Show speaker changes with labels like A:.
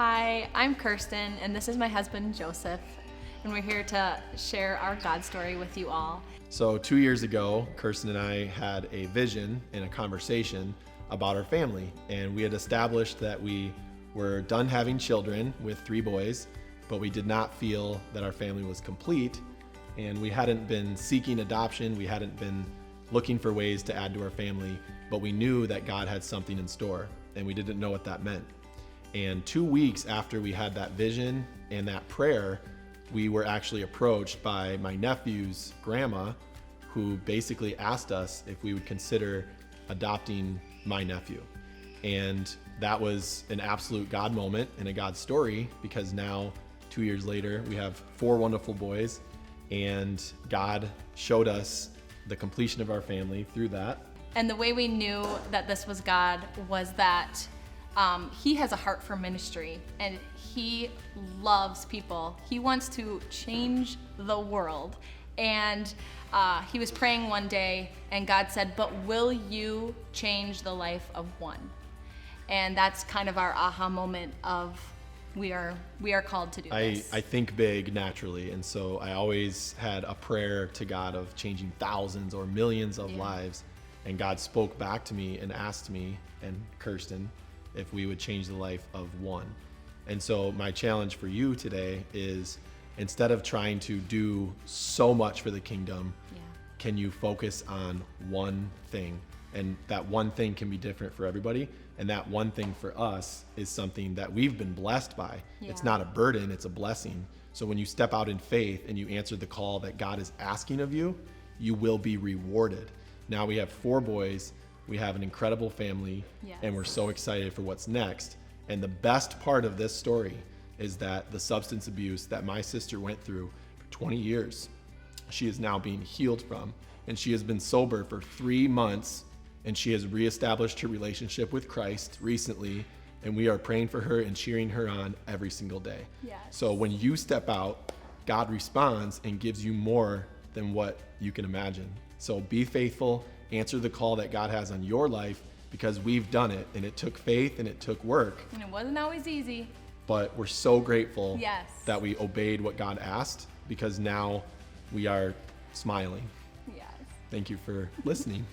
A: Hi, I'm Kurstin, and this is my husband, Joseph, and we're here to share our God story with you all.
B: So 2 years ago, Kurstin and I had a vision and a conversation about our family, and we had established that we were done having children with 3 boys, but we did not feel that our family was complete, and we hadn't been seeking adoption, we hadn't been looking for ways to add to our family, but we knew that God had something in store, and we didn't know what that meant. And 2 weeks after we had that vision and that prayer, we were actually approached by my nephew's grandma, who basically asked us if we would consider adopting my nephew. And that was an absolute God moment and a God story, because now 2 years later, we have 4 wonderful boys, and God showed us the completion of our family through that.
A: And the way we knew that this was God was that he has a heart for ministry, and he loves people. He wants to change the world. And he was praying one day, and God said, "But will you change the life of one?" And that's kind of our aha moment of we are called to do this.
B: I think big naturally, and so I always had a prayer to God of changing thousands or millions of lives. And God spoke back to me and asked me and Kurstin if we would change the life of one. And so my challenge for you today is, instead of trying to do so much for the kingdom, can you focus on one thing? And that one thing can be different for everybody. And that one thing for us is something that we've been blessed by. It's not a burden, it's a blessing. So when you step out in faith and you answer the call that God is asking of you, you will be rewarded. Now we have 4 boys, we have an incredible family, and we're so excited for what's next. And the best part of this story is that the substance abuse that my sister went through for 20 years, she is now being healed from. And she has been sober for 3 months, and she has reestablished her relationship with Christ recently, and we are praying for her and cheering her on every single day. So when you step out, God responds and gives you more than what you can imagine. So be faithful, answer the call that God has on your life, because we've done it, and it took faith and it took work.
A: And it wasn't always easy.
B: But we're so grateful that we obeyed what God asked, because now we are smiling. Thank you for listening.